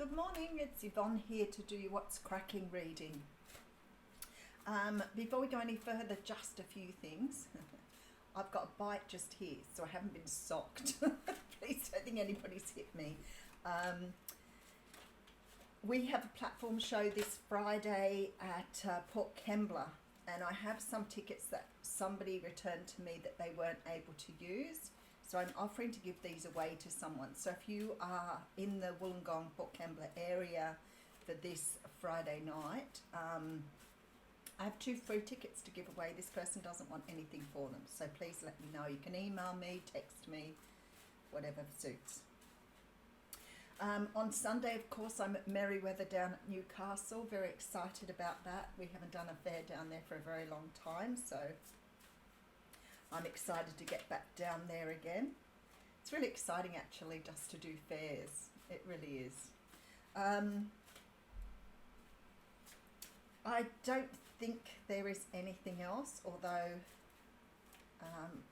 Good morning, it's Yvonne here to do What's Cracking reading. Before we go any further, just a few things. I've got a bite just here, so I haven't been socked. Please don't think anybody's hit me. We have a platform show this Friday at Port Kembla, and I have some tickets that somebody returned to me that they weren't able to use. So I'm offering to give these away to someone. So if you are in the Wollongong, Port Kembla area for this Friday night, I have 2 free tickets to give away. This person doesn't want anything for them, so please let me know. You can email me, text me, whatever suits. On Sunday, of course, I'm at Merewether down at Newcastle. Very excited about that. We haven't done a fair down there for a very long time, so I'm excited to get back down there again. It's really exciting actually just to do fairs. It really is. I don't think there is anything else, although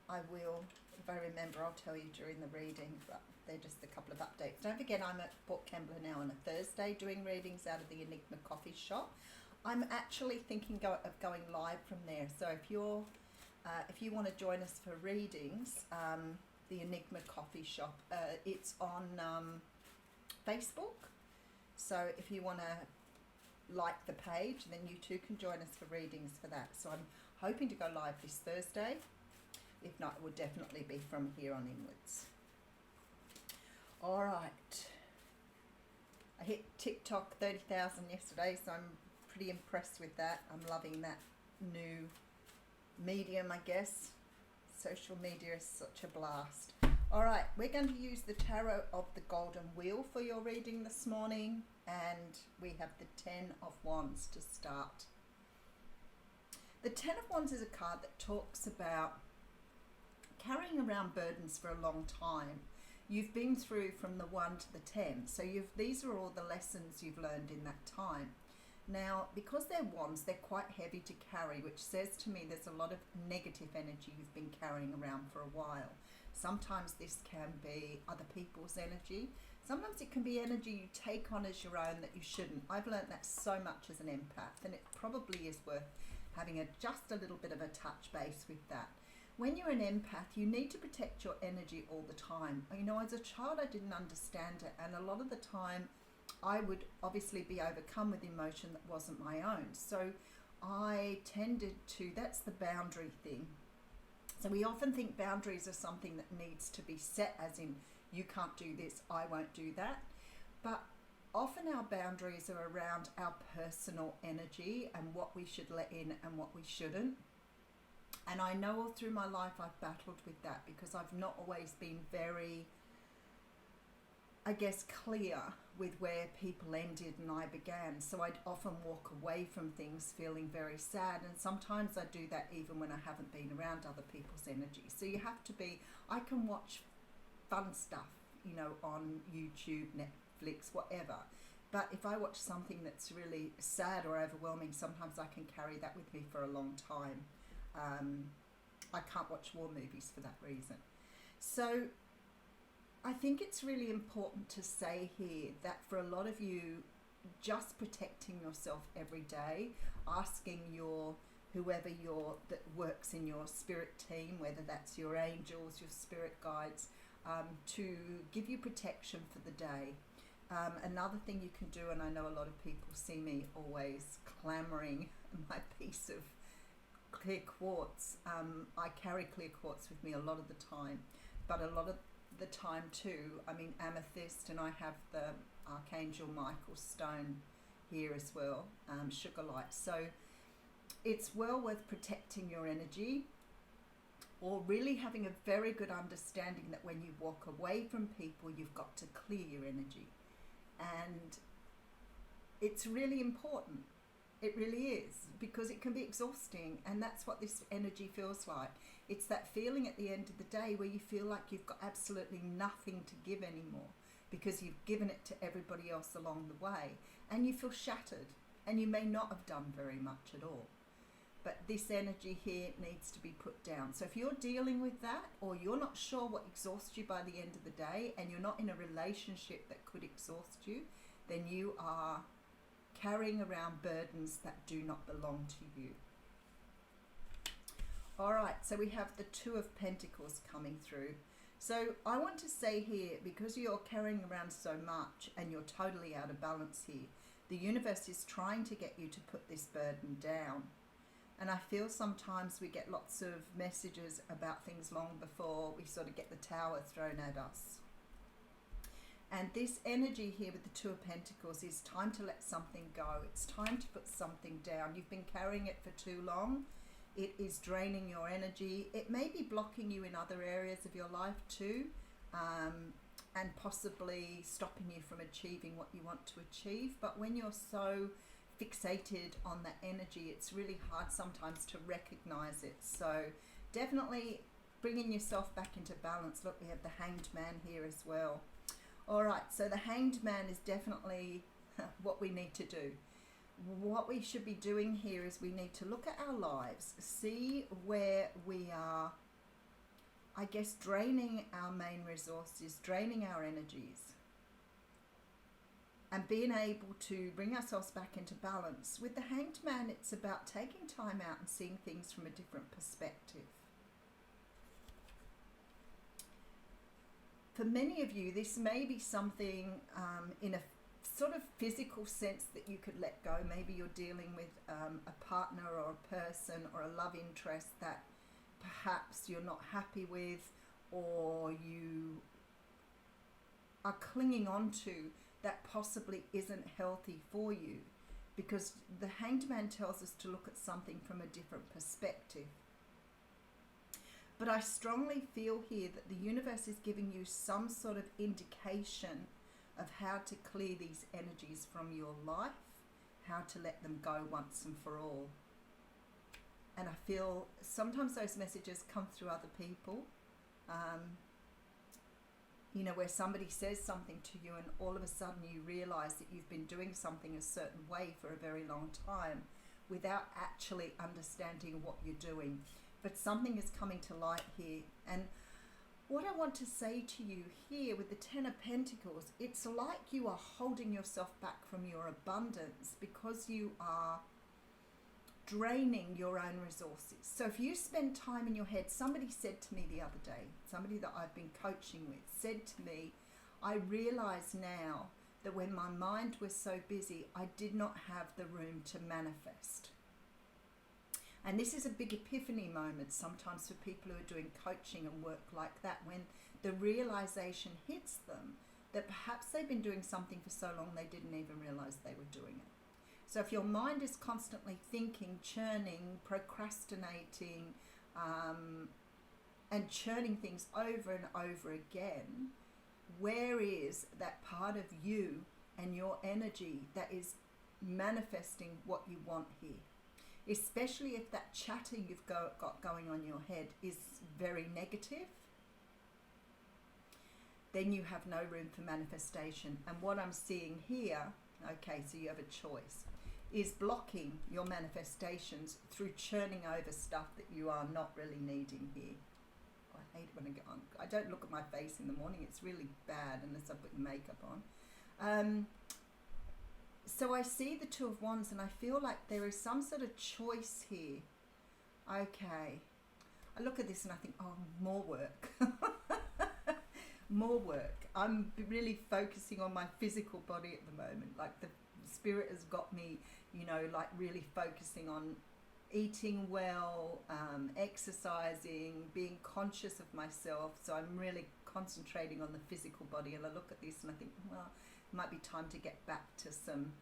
I will, if I remember, I'll tell you during the reading, but they're just a couple of updates. Don't forget I'm at Port Kembla now on a Thursday doing readings out of the Enigma Coffee shop. I'm actually thinking of going live from there, so if you want to join us for readings, the Enigma Coffee Shop, it's on Facebook. So if you want to like the page, then you too can join us for readings for that. So I'm hoping to go live this Thursday. If not, it will definitely be from here on inwards. All right. I hit TikTok 30,000 yesterday, so I'm pretty impressed with that. I'm loving that new medium, I guess. Social media is such a blast. All right, we're going to use the Tarot of the Golden Wheel for your reading this morning, and we have the 10 of Wands to start. The 10 of Wands is a card that talks about carrying around burdens for a long time. You've been through from the 1 to the 10, so these are all the lessons you've learned in that time. Now, because they're wands, they're quite heavy to carry, which says to me there's a lot of negative energy you've been carrying around for a while. Sometimes this can be other people's energy. Sometimes it can be energy you take on as your own that you shouldn't. I've learned that so much as an empath, and it probably is worth having just a little bit of a touch base with that. When you're an empath, you need to protect your energy all the time. You know, as a child, I didn't understand it, and a lot of the time, I would obviously be overcome with emotion that wasn't my own. So I tended to, that's the boundary thing. So we often think boundaries are something that needs to be set, as in, you can't do this, I won't do that. But often our boundaries are around our personal energy and what we should let in and what we shouldn't. And I know all through my life I've battled with that because I've not always been very, I guess, clear with where people ended and I began. So I'd often walk away from things feeling very sad, and sometimes I do that even when I haven't been around other people's energy. So you have to be, I can watch fun stuff, you know, on YouTube, Netflix, whatever. But if I watch something that's really sad or overwhelming, sometimes I can carry that with me for a long time. I can't watch war movies for that reason. So I think it's really important to say here that for a lot of you, just protecting yourself every day, asking whoever that works in your spirit team, whether that's your angels, your spirit guides, to give you protection for the day. Another thing you can do, and I know a lot of people see me always clamoring my piece of clear quartz. I carry clear quartz with me a lot of the time, but a lot of the time too, I mean amethyst, and I have the Archangel Michael stone here as well, sugar light. So it's well worth protecting your energy, or really having a very good understanding that when you walk away from people, you've got to clear your energy. And it's really important. It really is, because it can be exhausting, and that's what this energy feels like. It's that feeling at the end of the day where you feel like you've got absolutely nothing to give anymore because you've given it to everybody else along the way, and you feel shattered, and you may not have done very much at all. But this energy here needs to be put down. So if you're dealing with that, or you're not sure what exhausts you by the end of the day, and you're not in a relationship that could exhaust you, then you are carrying around burdens that do not belong to you. All right, so we have the Two of Pentacles coming through. So I want to say here, because you're carrying around so much and you're totally out of balance here, the universe is trying to get you to put this burden down. And I feel sometimes we get lots of messages about things long before we sort of get the tower thrown at us. And this energy here with the Two of Pentacles is time to let something go. It's time to put something down. You've been carrying it for too long. It is draining your energy. It may be blocking you in other areas of your life too, and possibly stopping you from achieving what you want to achieve. But when you're so fixated on that energy, it's really hard sometimes to recognize it. So definitely bringing yourself back into balance. Look, we have the Hanged Man here as well. All right, so the Hanged Man is definitely what we need to do. What we should be doing here is we need to look at our lives, see where we are, I guess, draining our main resources, draining our energies, and being able to bring ourselves back into balance. With the Hanged Man, it's about taking time out and seeing things from a different perspective. For many of you, this may be something in a sort of physical sense that you could let go. Maybe you're dealing with a partner or a person or a love interest that perhaps you're not happy with, or you are clinging on to that possibly isn't healthy for you, because the Hanged Man tells us to look at something from a different perspective. But I strongly feel here that the universe is giving you some sort of indication of how to clear these energies from your life, how to let them go once and for all. And I feel sometimes those messages come through other people, you know, where somebody says something to you and all of a sudden you realize that you've been doing something a certain way for a very long time without actually understanding what you're doing. But something is coming to light here. And what I want to say to you here with the Ten of Pentacles, it's like you are holding yourself back from your abundance because you are draining your own resources. So if you spend time in your head, somebody said to me the other day, somebody that I've been coaching with said to me, I realize now that when my mind was so busy, I did not have the room to manifest. And this is a big epiphany moment sometimes for people who are doing coaching and work like that, when the realization hits them that perhaps they've been doing something for so long they didn't even realize they were doing it. So if your mind is constantly thinking, churning, procrastinating, and churning things over and over again, where is that part of you and your energy that is manifesting what you want here? Especially if that chatter you've got going on in your head is very negative, then you have no room for manifestation. And what I'm seeing here, okay, so you have a choice, is blocking your manifestations through churning over stuff that you are not really needing here. I hate it when I get on. I don't look at my face in the morning. It's really bad unless I put makeup on. So I see the Two of Wands and I feel like there is some sort of choice here. Okay. I look at this and I think, oh, more work. More work. I'm really focusing on my physical body at the moment. Like the spirit has got me, you know, like really focusing on eating well, exercising, being conscious of myself. So I'm really concentrating on the physical body, and I look at this and I think, well, it might be time to get back to some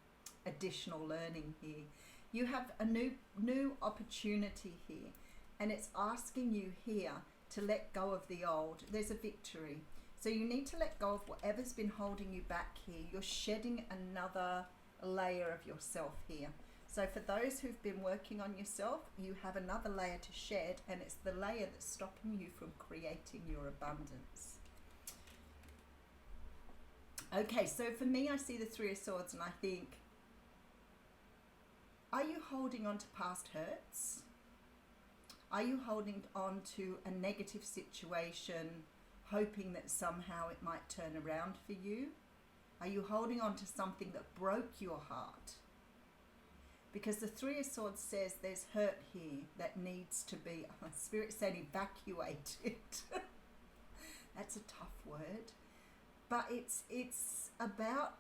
additional learning here. You have a new opportunity here, and it's asking you here to let go of the old. There's a victory. So you need to let go of whatever's been holding you back here. You're shedding another layer of yourself here. So for those who've been working on yourself, you have another layer to shed, and it's the layer that's stopping you from creating your abundance. Okay, so for me, I see the Three of Swords and I think, are you holding on to past hurts? Are you holding on to a negative situation, hoping that somehow it might turn around for you? Are you holding on to something that broke your heart? Because the Three of Swords says there's hurt here that needs to be, Spirit said, evacuated. That's a tough word. But it's about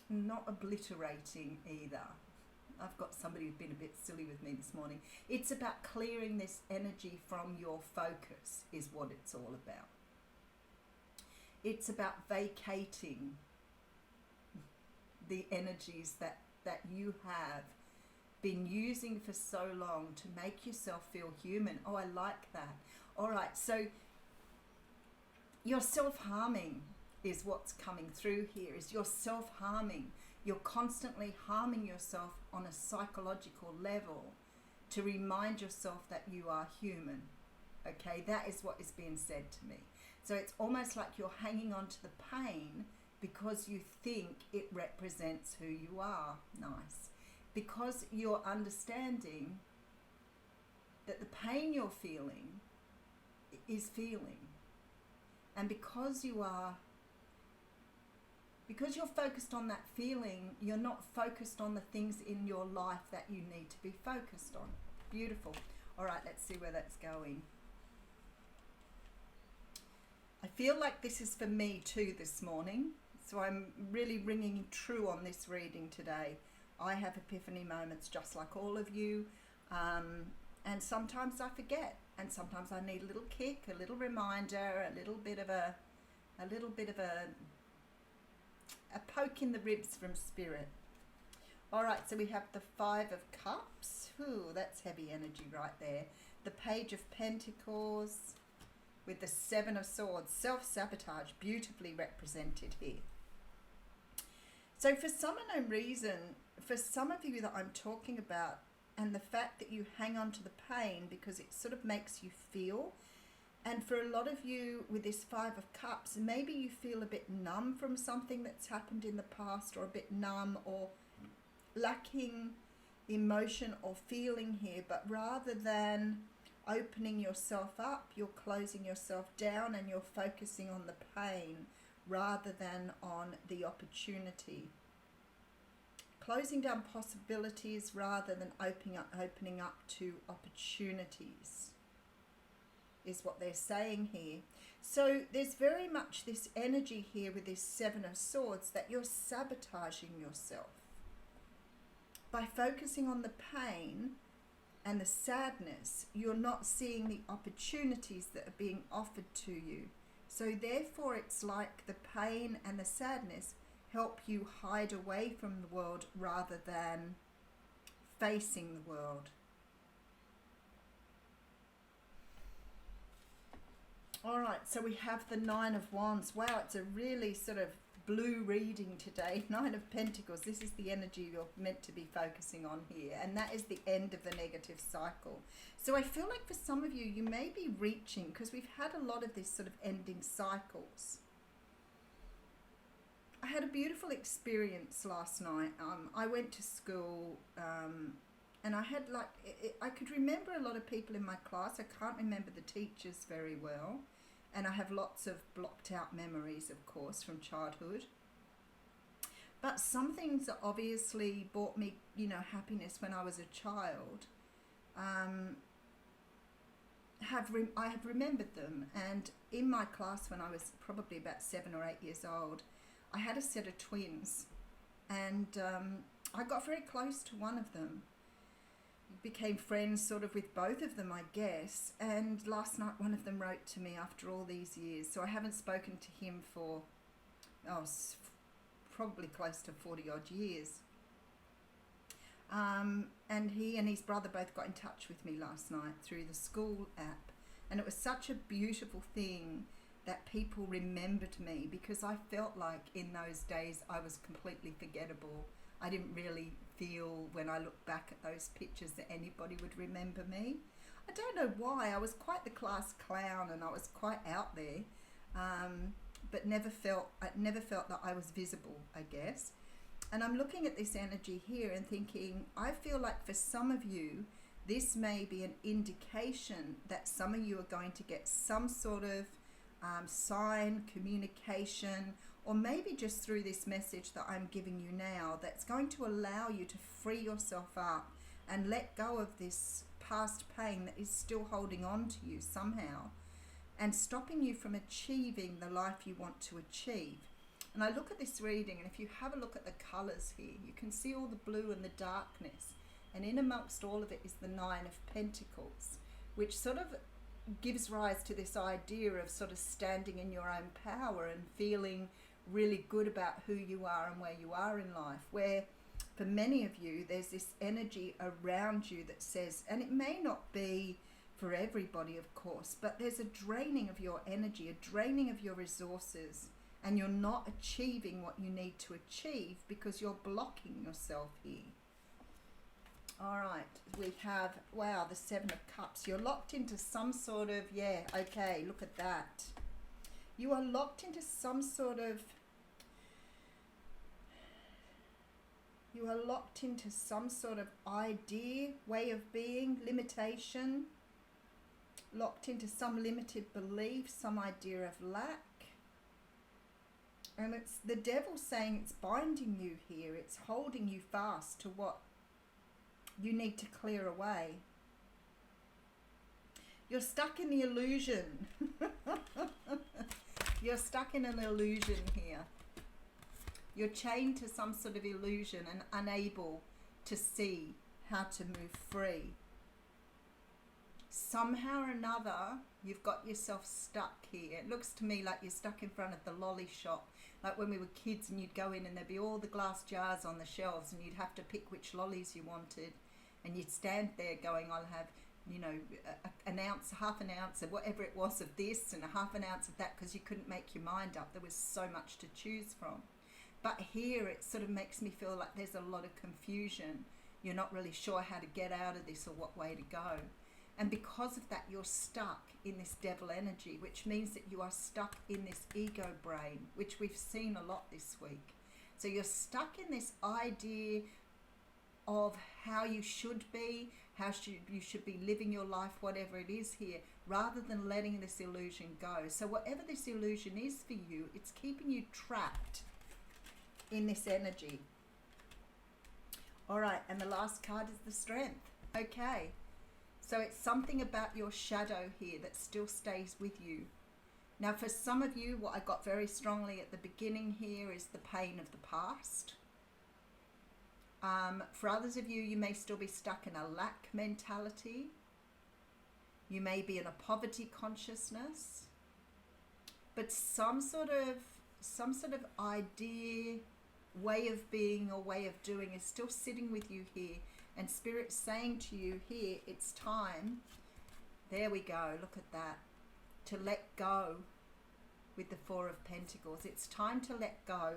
not obliterating either. I've got somebody who's been a bit silly with me this morning. It's about clearing this energy from your focus is what it's all about. It's about vacating the energies that you have been using for so long to make yourself feel human. Oh, I like that. All right, so you're self-harming is what's coming through here, is you're self-harming. You're constantly harming yourself on a psychological level to remind yourself that you are human. Okay, that is what is being said to me. So it's almost like you're hanging on to the pain because you think it represents who you are. Nice. Because you're understanding that the pain you're feeling is feeling. And because you're focused on that feeling, you're not focused on the things in your life that you need to be focused on. Beautiful. All right, let's see where that's going. I feel like this is for me too this morning. So I'm really ringing true on this reading today. I have epiphany moments just like all of you. And sometimes I forget. And sometimes I need a little kick, a little reminder, a little bit of a poke in the ribs from Spirit. All right, so we have the Five of Cups. Ooh, that's heavy energy right there. The Page of Pentacles with the Seven of Swords. Self-sabotage, beautifully represented here. So for some unknown reason, for some of you that I'm talking about, and the fact that you hang on to the pain because it sort of makes you feel. And for a lot of you with this Five of Cups, maybe you feel a bit numb from something that's happened in the past, or a bit numb or lacking emotion or feeling here. But rather than opening yourself up, you're closing yourself down and you're focusing on the pain rather than on the opportunity. Closing down possibilities rather than opening up to opportunities is what they're saying here. So there's very much this energy here with this Seven of Swords that you're sabotaging yourself. By focusing on the pain and the sadness, you're not seeing the opportunities that are being offered to you. So therefore it's like the pain and the sadness help you hide away from the world rather than facing the world. All right, so we have the Nine of Wands. Wow, it's a really sort of blue reading today. Nine of Pentacles. This is the energy you're meant to be focusing on here. And that is the end of the negative cycle. So I feel like for some of you, you may be reaching, because we've had a lot of this sort of ending cycles. I had a beautiful experience last night. I went to school and I had I could remember a lot of people in my class. I can't remember the teachers very well. And I have lots of blocked out memories, of course, from childhood. But some things that obviously brought me, happiness when I was a child, I have remembered them. And in my class when I was probably about 7 or 8 years old, I had a set of twins, and I got very close to one of them. Became friends sort of with both of them, I guess. And last night one of them wrote to me after all these years. So I haven't spoken to him for probably close to 40 odd years. And he and his brother both got in touch with me last night through the school app. And it was such a beautiful thing that people remembered me, because I felt like in those days I was completely forgettable. I didn't really feel when I look back at those pictures that anybody would remember me. I don't know why. I was quite the class clown and I was quite out there, but I never felt that I was visible, I guess. And I'm looking at this energy here and thinking, I feel like for some of you, this may be an indication that some of you are going to get some sort of sign, communication, or maybe just through this message that I'm giving you now, that's going to allow you to free yourself up and let go of this past pain that is still holding on to you somehow and stopping you from achieving the life you want to achieve. And I look at this reading, and if you have a look at the colours here, you can see all the blue and the darkness, and in amongst all of it is the Nine of Pentacles, which sort of gives rise to this idea of sort of standing in your own power and feeling really good about who you are and where you are in life, where for many of you there's this energy around you that says, and it may not be for everybody of course, but there's a draining of your energy, a draining of your resources, and you're not achieving what you need to achieve because you're blocking yourself here. All right, we have, wow, the Seven of Cups. You're locked into some sort of, yeah, okay, look at that. You are locked into some sort of, you are locked into some sort of idea, way of being, limitation, locked into some limited belief, some idea of lack. And it's the devil saying it's binding you here. It's holding you fast to what you need to clear away. You're stuck in the illusion. You're stuck in an illusion here. You're chained to some sort of illusion and unable to see how to move free. Somehow or another, you've got yourself stuck here. It looks to me like you're stuck in front of the lolly shop, like when we were kids and you'd go in and there'd be all the glass jars on the shelves and you'd have to pick which lollies you wanted, and you'd stand there going, I'll have, you know, an ounce, half an ounce of whatever it was of this and a half an ounce of that, because you couldn't make your mind up. There was so much to choose from. But here it sort of makes me feel like there's a lot of confusion. You're not really sure how to get out of this or what way to go. And because of that, you're stuck in this devil energy, which means that you are stuck in this ego brain, which we've seen a lot this week. So you're stuck in this idea of how you should be, you should be living your life, whatever it is here, rather than letting this illusion go. So whatever this illusion is for you, it's keeping you trapped in this energy. All right, and the last card is the Strength. Okay. So it's something about your shadow here that still stays with you. Now for some of you, what I got very strongly at the beginning here is the pain of the past. For others of you, you may still be stuck in a lack mentality. You may be in a poverty consciousness. But some sort of idea, way of being or way of doing is still sitting with you here. And Spirit's saying to you here, it's time, there we go, look at that, to let go with the Four of Pentacles. It's time to let go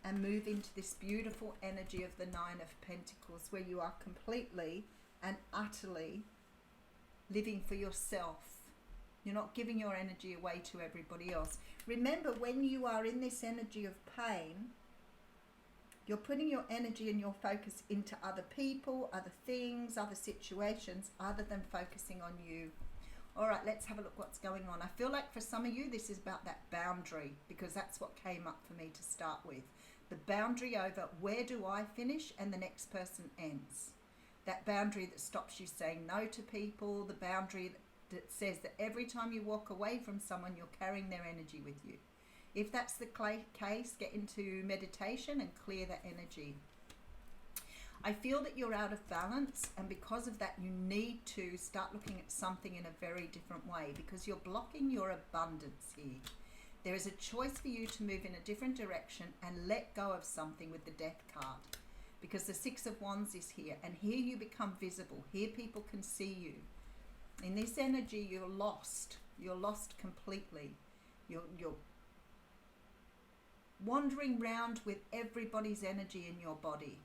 and move into this beautiful energy of the Nine of Pentacles, where you are completely and utterly living for yourself. You're not giving your energy away to everybody else. Remember, when you are in this energy of pain, you're putting your energy and your focus into other people, other things, other situations, other than focusing on you. All right, let's have a look what's going on. I feel like for some of you, this is about that boundary, because that's what came up for me to start with. The boundary over where do I finish and the next person ends. That boundary that stops you saying no to people, the boundary that says that every time you walk away from someone, you're carrying their energy with you. If that's the case, get into meditation and clear that energy. I feel that you're out of balance, and because of that, you need to start looking at something in a very different way, because you're blocking your abundance here. There is a choice for you to move in a different direction and let go of something with the Death card, because the Six of Wands is here, and here you become visible. Here people can see you. In this energy, you're lost. You're lost completely. You're wandering round with everybody's energy in your body.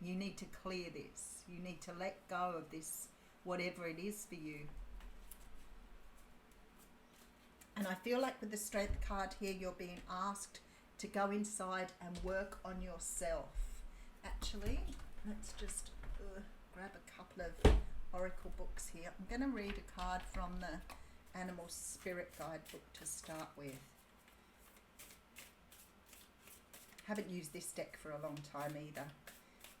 You need to clear this. You need to let go of this, whatever it is for you. And I feel like with the Strength card here, you're being asked to go inside and work on yourself. Actually, let's just grab a couple of oracle books here. I'm going to read a card from the Animal Spirit Guide book to start with. Haven't used this deck for a long time either.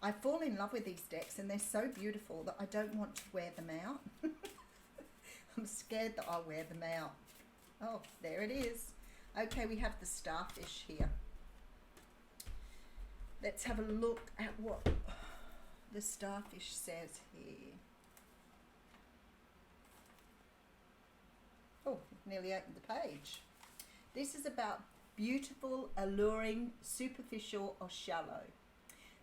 I fall in love with these decks and they're so beautiful that I don't want to wear them out. I'm scared that I'll wear them out. Oh, there it is. Okay, we have the starfish here. Let's have a look at what the starfish says here. Oh, nearly opened the page. This is about beautiful, alluring, superficial or shallow.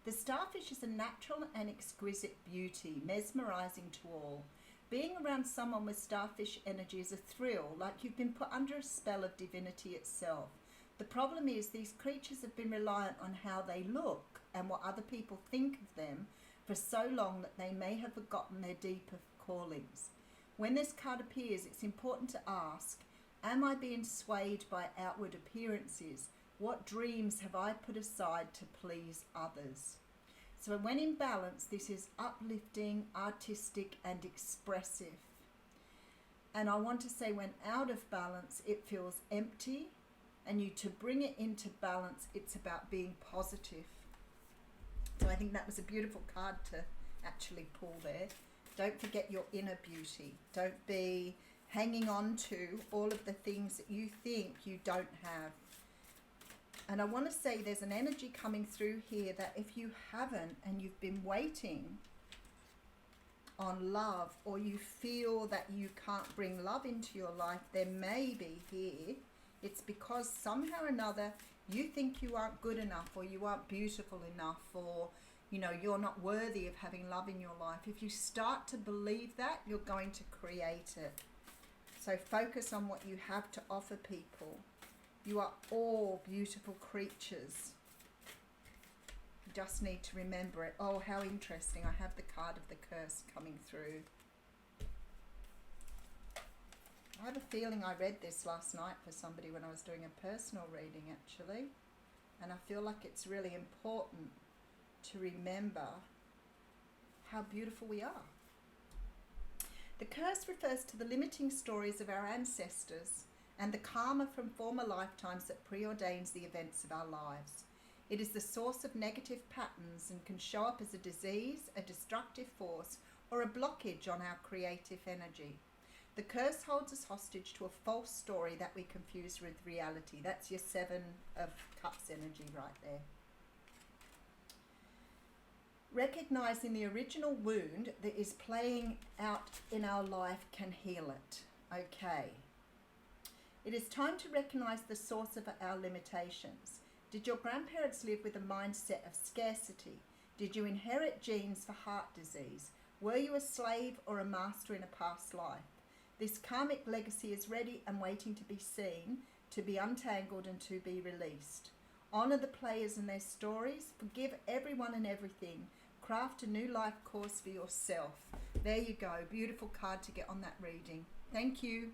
The starfish is a natural and exquisite beauty, mesmerizing to all. Being around someone with starfish energy is a thrill, like you've been put under a spell of divinity itself. The problem is these creatures have been reliant on how they look and what other people think of them for so long that they may have forgotten their deeper callings. When this card appears, it's important to ask, am I being swayed by outward appearances? What dreams have I put aside to please others? So when in balance, this is uplifting, artistic and expressive. And I want to say when out of balance, it feels empty. And to bring it into balance, it's about being positive. So I think that was a beautiful card to actually pull there. Don't forget your inner beauty. Don't be hanging on to all of the things that you think you don't have. And I want to say there's an energy coming through here that if you haven't and you've been waiting on love, or you feel that you can't bring love into your life, there may be here. It's because somehow or another you think you aren't good enough, or you aren't beautiful enough, or you're not worthy of having love in your life. If you start to believe that, you're going to create it. So focus on what you have to offer people. You are all beautiful creatures. You just need to remember it. Oh, how interesting. I have the card of the curse coming through. I have a feeling I read this last night for somebody when I was doing a personal reading, actually. And I feel like it's really important to remember how beautiful we are. The curse refers to the limiting stories of our ancestors and the karma from former lifetimes that preordains the events of our lives. It is the source of negative patterns and can show up as a disease, a destructive force, or a blockage on our creative energy. The curse holds us hostage to a false story that we confuse with reality. That's your 7 of Cups energy right there. Recognizing the original wound that is playing out in our life can heal it. Okay. It is time to recognize the source of our limitations. Did your grandparents live with a mindset of scarcity? Did you inherit genes for heart disease? Were you a slave or a master in a past life? This karmic legacy is ready and waiting to be seen, to be untangled and to be released. Honor the players and their stories. Forgive everyone and everything. Craft a new life course for yourself. There you go. Beautiful card to get on that reading. Thank you.